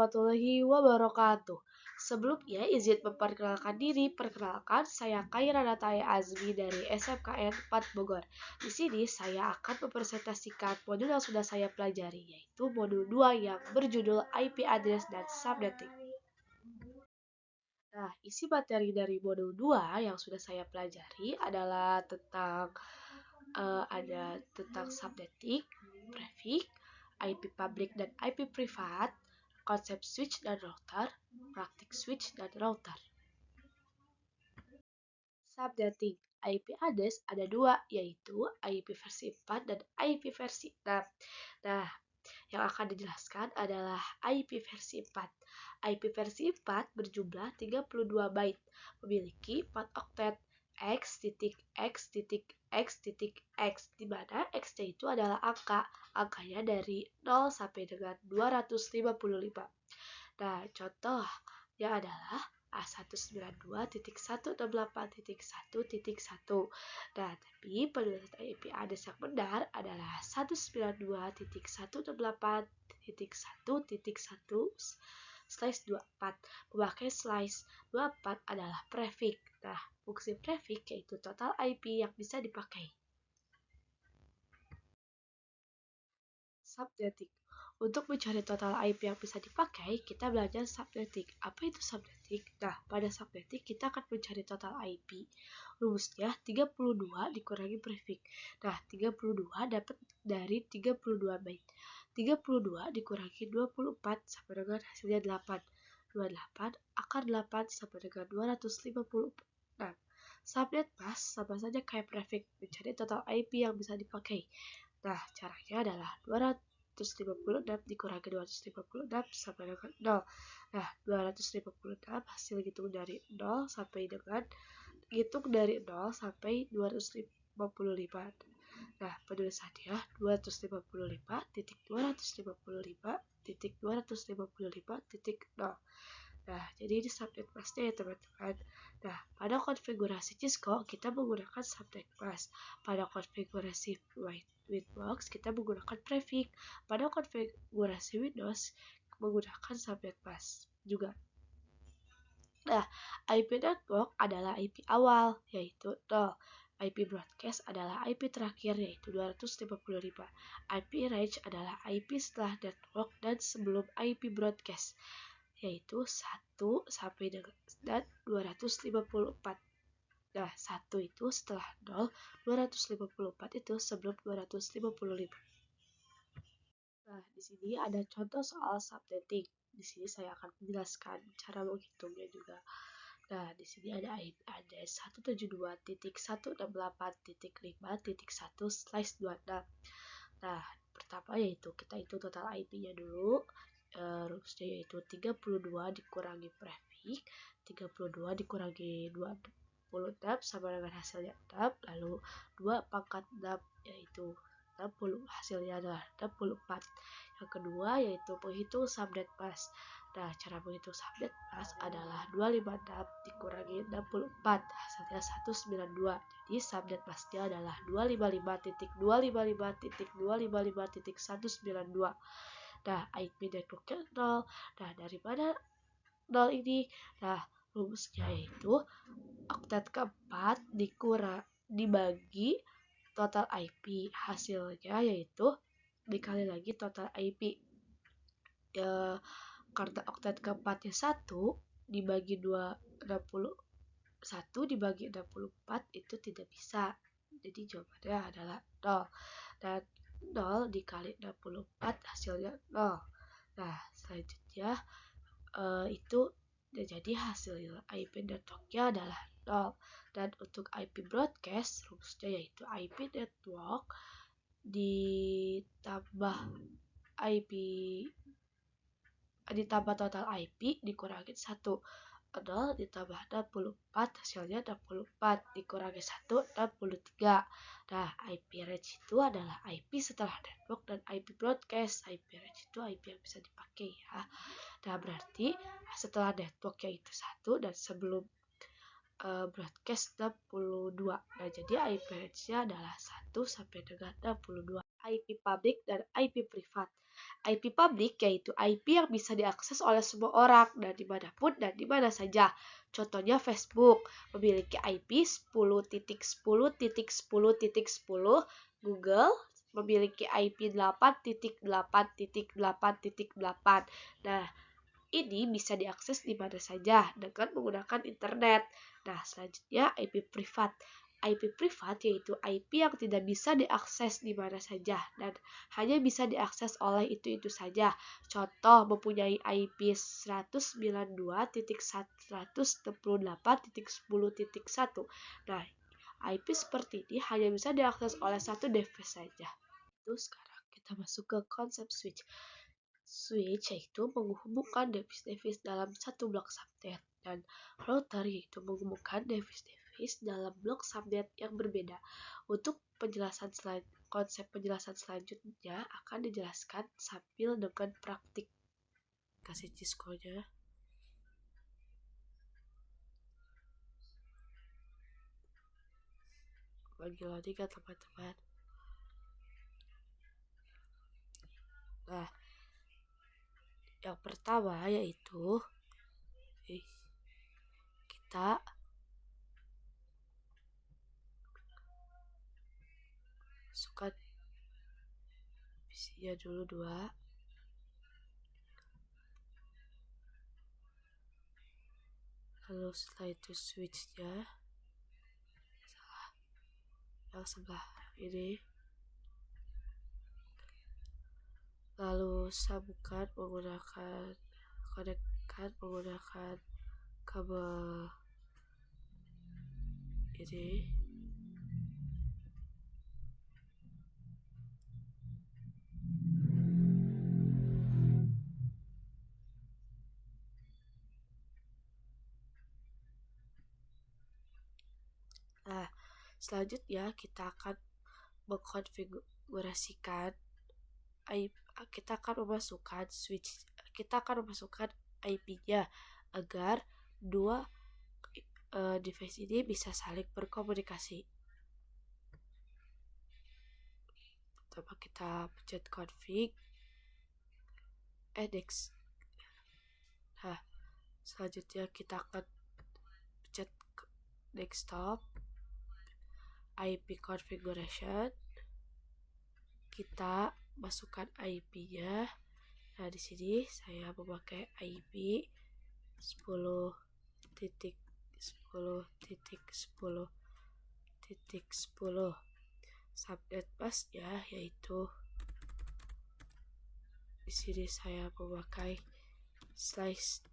warahmatullahi wabarakatuh. Sebelumnya izin memperkenalkan diri. Perkenalkan, saya Khaira Natai Azmi dari SMKN 4 Bogor. Di sini saya akan mempresentasikan modul yang sudah saya pelajari, yaitu modul 2 yang berjudul IP address dan subnetting. Nah, isi materi dari modul 2 yang sudah saya pelajari adalah tentang ada tentang subnetting, prefix, IP public dan IP privat, konsep switch dan router, praktik switch dan router. Subnetting IP address ada dua, yaitu IP versi 4 dan IP versi 6. Nah, yang akan dijelaskan adalah IP versi 4. IP versi 4 berjumlah 32 byte, memiliki 4 oktet x titik x titik x titik x, di mana x-nya itu adalah angkanya dari 0 sampai dengan 255. Nah, contohnya adalah A192.168.1.1. Nah, tapi penulisan IP address yang benar adalah 192.168.1.1/24. Memakai slice 24 adalah prefix. Nah, fungsi prefix yaitu total IP yang bisa dipakai. Subnetting. Untuk mencari total IP yang bisa dipakai, kita belajar subnetting. Apa itu subnetting? Nah, pada subnetting kita akan mencari total IP. Rumusnya 32 dikurangi prefix. Nah, 32 dapat dari 32 byte. 32 dikurangi 24 sama dengan hasilnya 8. 28 akar 8 sama dengan 256. Subnet pas sama saja kayak prefix, mencari total IP yang bisa dipakai. Nah, caranya adalah 256 dikurangi 256 sama dengan 0. Nah, 256 hasil hitung dari 0 sampai dengan 255. Nah, penulisannya 255.255.255.0. Nah, jadi ini subnet masknya ya teman-teman. Nah, pada konfigurasi Cisco kita menggunakan subnet mask. Pada konfigurasi Windows kita menggunakan prefix. Pada konfigurasi Windows menggunakan subnet mask juga. Nah, IP network adalah IP awal, yaitu 0. IP broadcast adalah IP terakhir, yaitu 255. IP range adalah IP setelah network dan sebelum IP broadcast, yaitu 1 sampai dengan 254. Nah, 1 itu setelah 0, 254 itu sebelum 255. Nah, di sini ada contoh soal subnetting. Di sini saya akan menjelaskan cara menghitungnya juga. Nah, di sini ada IP address 172.168.5.1/26. Nah, pertama yaitu kita hitung total IP-nya dulu. Rumusnya yaitu 32 dikurangi prefix, 32 dikurangi 26 sama dengan hasilnya 6, lalu 2 pangkat 6 yaitu 60, hasilnya adalah 64. Yang kedua yaitu menghitung subnet mask. Nah, cara menghitung subnet mask adalah 256 dikurangi 64, hasilnya 192. Jadi subnet masknya adalah 255.255.255.192. Nah, IP networknya 0. Nah, dari mana 0 ini? Nah, rumusnya yaitu oktet keempat dibagi total IP. Hasilnya yaitu dikali lagi total IP. Karena oktet keempatnya 1 dibagi 61 dibagi 64 itu tidak bisa. Jadi jawabannya adalah 0. Dan 0 dikali 64 hasilnya 0. Nah, selanjutnya itu jadi hasil IP networknya adalah 0. Dan untuk IP broadcast rumusnya yaitu IP network ditambah total IP dikurangi 1. 0 ditambah 64 hasilnya 64 dikurangi 1 63. Nah, IP range itu adalah IP setelah network dan IP broadcast. IP range itu IP yang bisa dipakai ya. Nah, berarti setelah network yaitu 1 dan sebelum broadcast 62. Nah, jadi IP range-nya adalah 1 sampai dengan 62. IP public dan IP privat. IP publik yaitu IP yang bisa diakses oleh semua orang dan dimanapun dan dimana saja. Contohnya Facebook memiliki IP 10.10.10.10. Google memiliki IP 8.8.8.8. Nah, ini bisa diakses di mana saja dengan menggunakan internet. Nah, selanjutnya IP privat. IP privat yaitu IP yang tidak bisa diakses di mana saja dan hanya bisa diakses oleh itu saja. Contoh mempunyai IP 192.168.10.1. Nah, IP seperti ini hanya bisa diakses oleh satu device saja. Itu sekarang kita masuk ke konsep switch. Switch yaitu menghubungkan device-device dalam satu blok subnet dan router yaitu menghubungkan device-device dalam blok subnet yang berbeda. Untuk konsep penjelasan selanjutnya akan dijelaskan sambil dengan praktik. Kasih Cisco-nya. Lagi loading kan teman-teman. Nah, yang pertama yaitu kita masukkan PC-nya dulu 2. Lalu setelah itu switch-nya yang sebelah ini. Lalu sambungkan konekkan menggunakan kabel ini. Nah, selanjutnya kita akan mengkonfigurasikan kita akan memasukkan IP-nya agar dua device ini bisa saling berkomunikasi. Pertama kita pencet config next. Nah, selanjutnya kita akan pencet desktop IP configuration. Kita masukkan IP-nya. Nah, di sini saya memakai IP 10.10.10.10. Subnet masknya yaitu di sini saya memakai /27.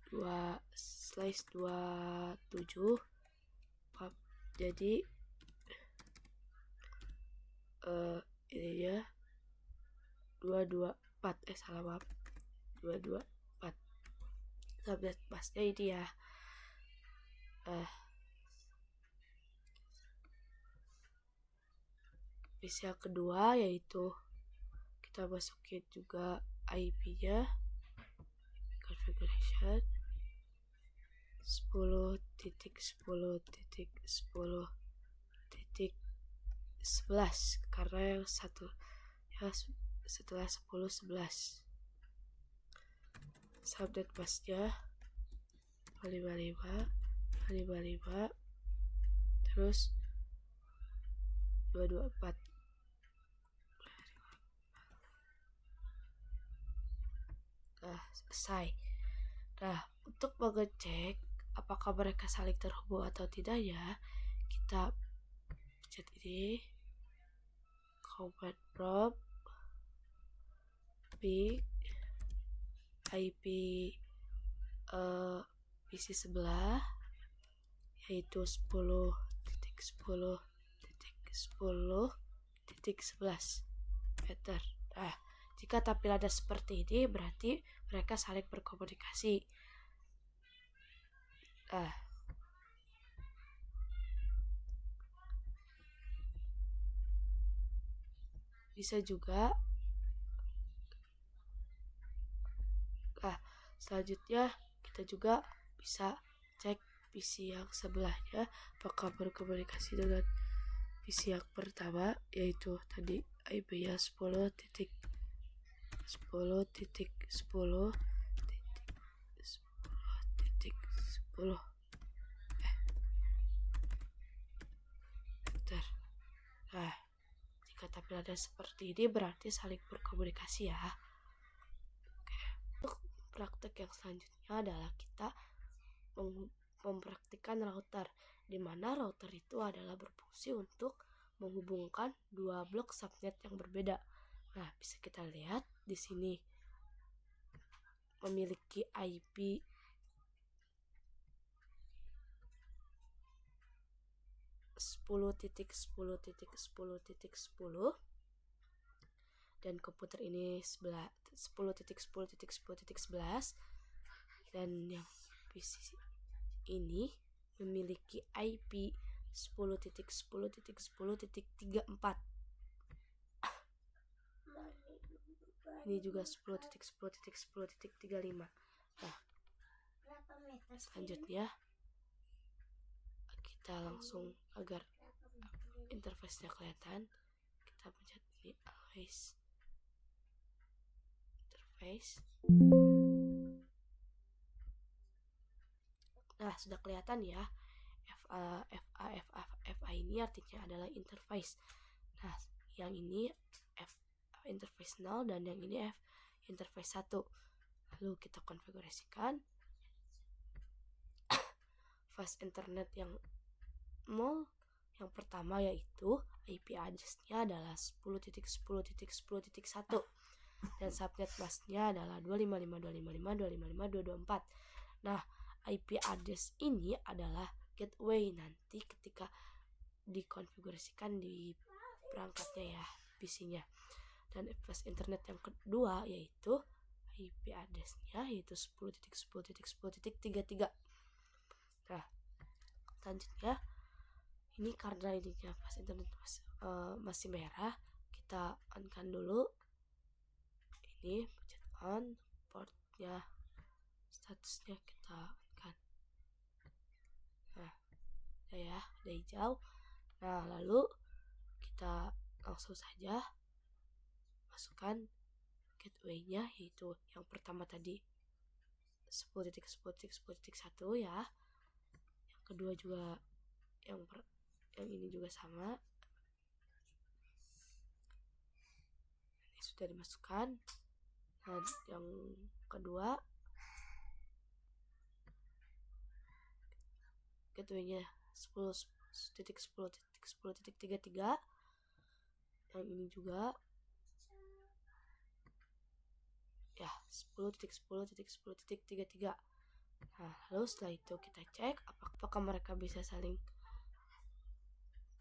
Jadi ini ya 224 224 subnet masknya ini ya. Bis yang kedua yaitu kita masukin juga IP-nya configuration 10.10.10.11 karena yang satu ya setelah 10.11. Subnet masknya 55 terus 224. Nah, selesai. Nah, untuk mengecek apakah mereka saling terhubung atau tidak ya, kita pencet ini command prompt IP PC sebelah yaitu 10.10.10.11 meter. Nah, jika tampilannya seperti ini berarti mereka saling berkomunikasi. Nah, bisa juga. Nah, selanjutnya kita juga bisa cek PC yang sebelahnya apakah berkomunikasi dengan PC yang pertama yaitu tadi IP-nya 10.10.10. 10.10.10.10. Bentar. Nah, jika tampilannya seperti ini berarti saling berkomunikasi ya. Oke. Untuk praktek yang selanjutnya adalah kita mempraktikkan router, di mana router itu adalah berfungsi untuk menghubungkan dua blok subnet yang berbeda. Nah, bisa kita lihat di sini memiliki IP 10.10.10.10 dan komputer ini 10.10.10.10.11 dan yang PC ini memiliki IP 10.10.10.34. Ini juga 10.10.10.35. Nah, selanjutnya kita langsung agar interface-nya kelihatan, kita pencet ini always interface. Nah, sudah kelihatan ya. FA ini artinya adalah interface. Nah, yang ini F interface 0 dan yang ini F interface 1. Lalu kita konfigurasikan fast internet yang 0. Yang pertama yaitu IP address-nya adalah 10.10.10.1 dan subnet mask-nya adalah 255.255.255.224. Nah, IP address ini adalah gateway nanti ketika dikonfigurasikan di perangkatnya ya, PC-nya. Dan fast internet yang kedua yaitu IP address-nya yaitu 10.10.10.33. Nah, selanjutnya ini karena ini fast internet masih merah, kita on-kan dulu. Ini pencet on, portnya, statusnya kita on-kan. Nah, udah hijau. Nah, lalu kita langsung saja masukkan gateway-nya, yaitu yang pertama tadi 10.10.10.1 ya. Yang kedua juga yang ini juga sama. Ini sudah dimasukkan. Nah, yang kedua gateway-nya 10.10.10.33. Yang ini juga ya 10.10.10.33. Nah, lalu setelah itu kita cek apakah mereka bisa saling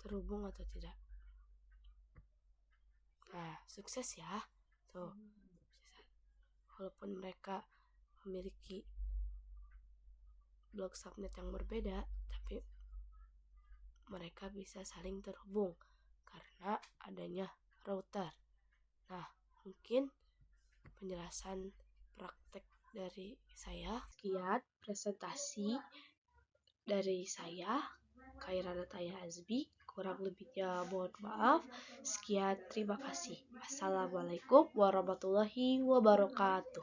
terhubung atau tidak. Nah, sukses ya. Tuh. Walaupun mereka memiliki blok subnet yang berbeda, tapi mereka bisa saling terhubung karena adanya router. Nah, mungkin penjelasan praktek dari saya. Sekian presentasi dari saya, Khairana Taya Azbi. Kurang lebihnya mohon maaf. Sekian, terima kasih. Assalamualaikum warahmatullahi wabarakatuh.